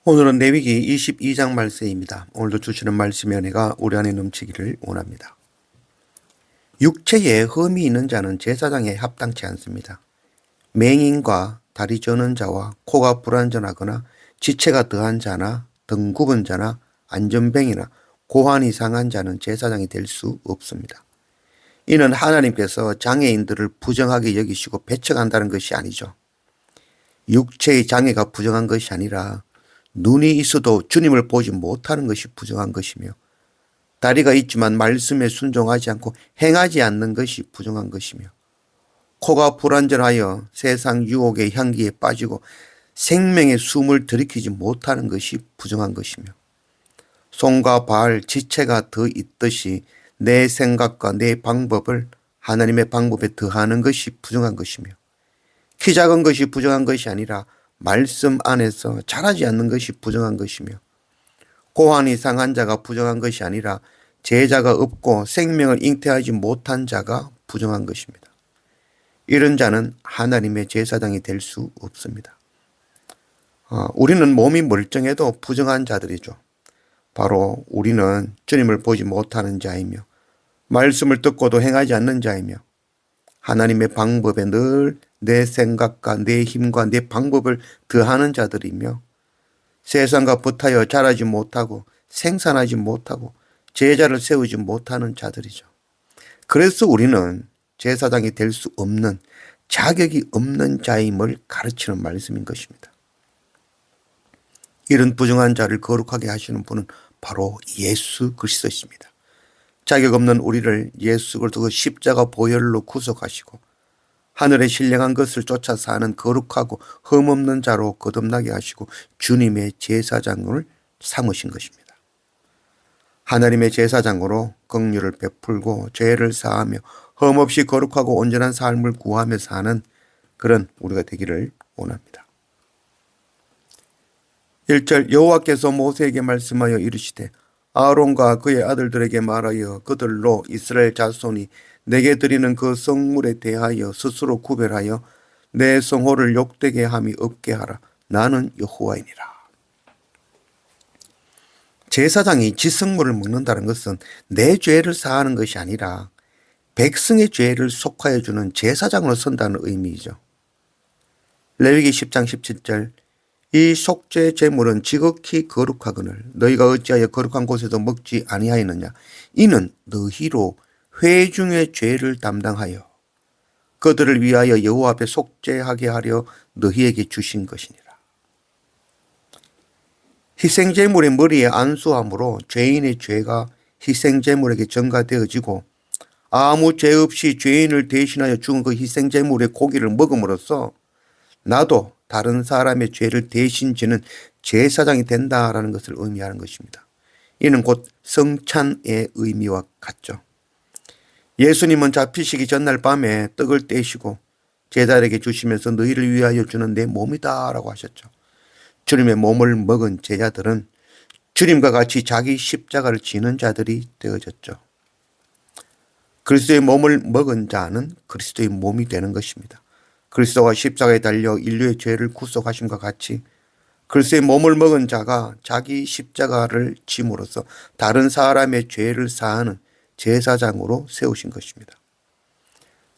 오늘은 레위기 22장 말씀입니다. 오늘도 주시는 말씀의 은혜가 우리 안에 넘치기를 원합니다. 육체에 흠이 있는 자는 제사장에 합당치 않습니다. 맹인과 다리 저는 자와 코가 불완전하거나 지체가 더한 자나 등 굽은 자나 안전뱅이나 고환이 상한 자는 제사장이 될 수 없습니다. 이는 하나님께서 장애인들을 부정하게 여기시고 배척한다는 것이 아니죠. 육체의 장애가 부정한 것이 아니라 눈이 있어도 주님을 보지 못하는 것이 부정한 것이며, 다리가 있지만 말씀에 순종하지 않고 행하지 않는 것이 부정한 것이며, 코가 불완전하여 세상 유혹의 향기에 빠지고 생명의 숨을 들이키지 못하는 것이 부정한 것이며, 손과 발, 지체가 더 있듯이 내 생각과 내 방법을 하나님의 방법에 더하는 것이 부정한 것이며, 키 작은 것이 부정한 것이 아니라 말씀 안에서 자라지 않는 것이 부정한 것이며, 고환이 상한 자가 부정한 것이 아니라 제자가 없고 생명을 잉태하지 못한 자가 부정한 것입니다. 이런 자는 하나님의 제사장이 될 수 없습니다. 우리는 몸이 멀쩡해도 부정한 자들이죠. 바로 우리는 주님을 보지 못하는 자이며, 말씀을 듣고도 행하지 않는 자이며, 하나님의 방법에 늘 내 생각과 내 힘과 내 방법을 더하는 자들이며, 세상과 붙어여 자라지 못하고 생산하지 못하고 제자를 세우지 못하는 자들이죠. 그래서 우리는 제사장이 될 수 없는, 자격이 없는 자임을 가르치는 말씀인 것입니다. 이런 부정한 자를 거룩하게 하시는 분은 바로 예수 그리스도이십니다. 자격 없는 우리를 예수 그리스도 십자가 보혈로 구속하시고 하늘에 신령한 것을 쫓아 사는 거룩하고 흠없는 자로 거듭나게 하시고 주님의 제사장을 삼으신 것입니다. 하나님의 제사장으로 긍휼을 베풀고 죄를 사하며 흠없이 거룩하고 온전한 삶을 구하며 사는 그런 우리가 되기를 원합니다. 1절 여호와께서 모세에게 말씀하여 이르시되 아론과 그의 아들들에게 말하여 그들로 이스라엘 자손이 내게 드리는 그 성물에 대하여 스스로 구별하여 내 성호를 욕되게 함이 없게 하라. 나는 여호와이니라. 제사장이 지성물을 먹는다는 것은 내 죄를 사하는 것이 아니라 백성의 죄를 속하여 주는 제사장으로 선다는 의미이죠. 레위기 10장 17절 이 속죄 제물은 지극히 거룩하거늘 너희가 어찌하여 거룩한 곳에서 먹지 아니하였느냐. 이는 너희로 회중의 죄를 담당하여 그들을 위하여 여호와 앞에 속죄하게 하려 너희에게 주신 것이니라. 희생제물의 머리에 안수함으로 죄인의 죄가 희생제물에게 전가되어지고 아무 죄 없이 죄인을 대신하여 죽은 그 희생제물의 고기를 먹음으로써 나도 다른 사람의 죄를 대신 지는 제사장이 된다라는 것을 의미하는 것입니다. 이는 곧 성찬의 의미와 같죠. 예수님은 잡히시기 전날 밤에 떡을 떼시고 제자들에게 주시면서 너희를 위하여 주는 내 몸이다 라고 하셨죠. 주님의 몸을 먹은 제자들은 주님과 같이 자기 십자가를 지는 자들이 되어졌죠. 그리스도의 몸을 먹은 자는 그리스도의 몸이 되는 것입니다. 그리스도가 십자가에 달려 인류의 죄를 구속하심과 같이 그리스도의 몸을 먹은 자가 자기 십자가를 짐으로써 다른 사람의 죄를 사하는 제사장으로 세우신 것입니다.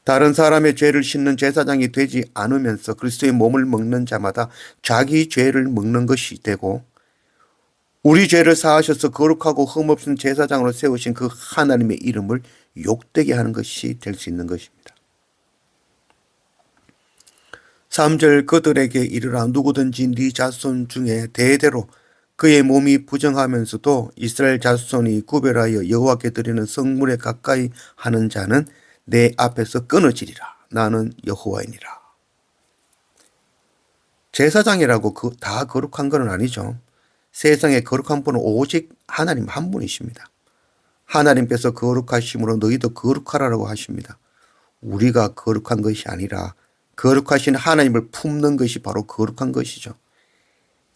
다른 사람의 죄를 씻는 제사장이 되지 않으면서 그리스도의 몸을 먹는 자마다 자기 죄를 먹는 것이 되고 우리 죄를 사하셔서 거룩하고 흠없은 제사장으로 세우신 그 하나님의 이름을 욕되게 하는 것이 될 수 있는 것입니다. 3절 그들에게 이르라 누구든지 네 자손 중에 대대로 그의 몸이 부정하면서도 이스라엘 자손이 구별하여 여호와께 드리는 성물에 가까이 하는 자는 내 앞에서 끊어지리라. 나는 여호와이니라. 제사장이라고 다 거룩한 건 아니죠. 세상에 거룩한 분은 오직 하나님 한 분이십니다. 하나님께서 거룩하심으로 너희도 거룩하라고 하십니다. 우리가 거룩한 것이 아니라 거룩하신 하나님을 품는 것이 바로 거룩한 것이죠.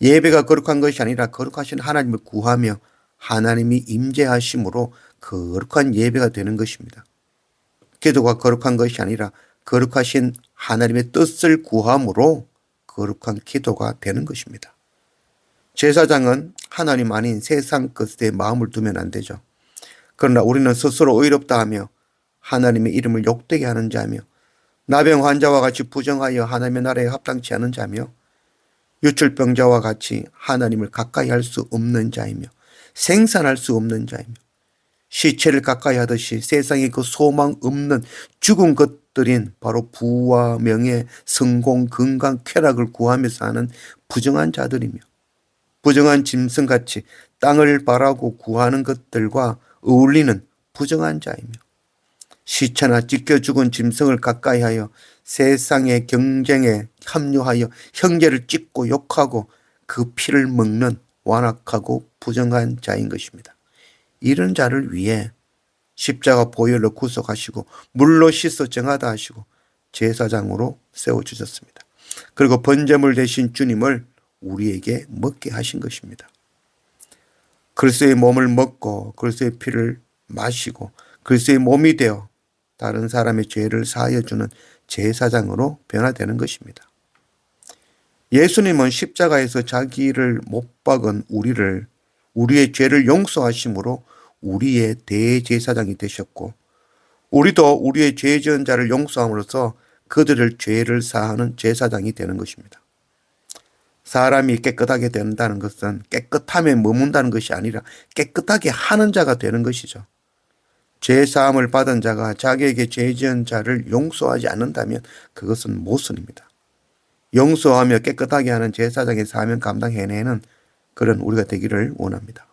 예배가 거룩한 것이 아니라 거룩하신 하나님을 구하며 하나님이 임재하심으로 거룩한 예배가 되는 것입니다. 기도가 거룩한 것이 아니라 거룩하신 하나님의 뜻을 구함으로 거룩한 기도가 되는 것입니다. 제사장은 하나님 아닌 세상 것에 마음을 두면 안 되죠. 그러나 우리는 스스로 의롭다 하며 하나님의 이름을 욕되게 하는 자며 나병 환자와 같이 부정하여 하나님의 나라에 합당치 않은 자며 유출병자와 같이 하나님을 가까이 할 수 없는 자이며 생산할 수 없는 자이며 시체를 가까이 하듯이 세상에 그 소망 없는 죽은 것들인 바로 부와 명예, 성공, 건강, 쾌락을 구하며 사는 부정한 자들이며 부정한 짐승같이 땅을 바라고 구하는 것들과 어울리는 부정한 자이며 시체나 찢겨 죽은 짐승을 가까이 하여 세상의 경쟁에 합류하여 형제를 찢고 욕하고 그 피를 먹는 완악하고 부정한 자인 것입니다. 이런 자를 위해 십자가 보혈로 구속하시고 물로 씻어 정하다 하시고 제사장으로 세워주셨습니다. 그리고 번제물 대신 주님을 우리에게 먹게 하신 것입니다. 그리스도의 몸을 먹고 그리스도의 피를 마시고 그리스도의 몸이 되어 다른 사람의 죄를 사하여 주는 제사장으로 변화되는 것입니다. 예수님은 십자가에서 자기를 못 박은 우리의 죄를 용서하심으로 우리의 대제사장이 되셨고 우리도 우리의 죄 지은 자를 용서함으로써 그들의 죄를 사하는 제사장이 되는 것입니다. 사람이 깨끗하게 된다는 것은 깨끗함에 머문다는 것이 아니라 깨끗하게 하는 자가 되는 것이죠. 죄 사함을 받은 자가 자기에게 죄 지은 자를 용서하지 않는다면 그것은 모순입니다. 용서하며 깨끗하게 하는 제사장의 사명 감당해내는 그런 우리가 되기를 원합니다.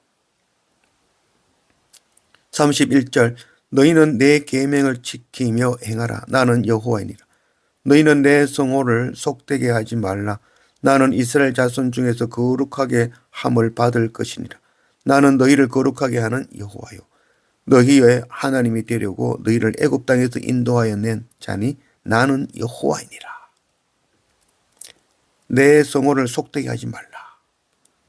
31절 너희는 내 계명을 지키며 행하라. 나는 여호와이니라. 너희는 내 성호를 속되게 하지 말라. 나는 이스라엘 자손 중에서 거룩하게 함을 받을 것이니라. 나는 너희를 거룩하게 하는 여호와요. 너희의 하나님이 되려고 너희를 애굽 땅에서 인도하여 낸 자니 나는 여호와이니라. 내 성호를 속되게 하지 말라.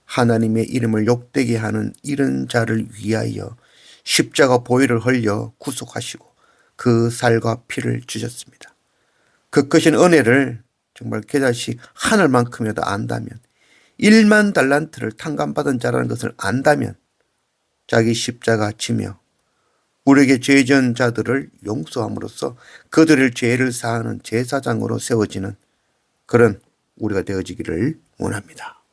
하나님의 이름을 욕되게 하는 이런 자를 위하여 십자가 보혈을 흘려 구속하시고 그 살과 피를 주셨습니다. 그 크신 은혜를 정말 계자식 하늘만큼이라도 안다면 1만 달란트를 탕감받은 자라는 것을 안다면 자기 십자가 지며 우리에게 죄 지은 자들을 용서함으로써 그들의 죄를 사하는 제사장으로 세워지는 그런 우리가 되어지기를 원합니다.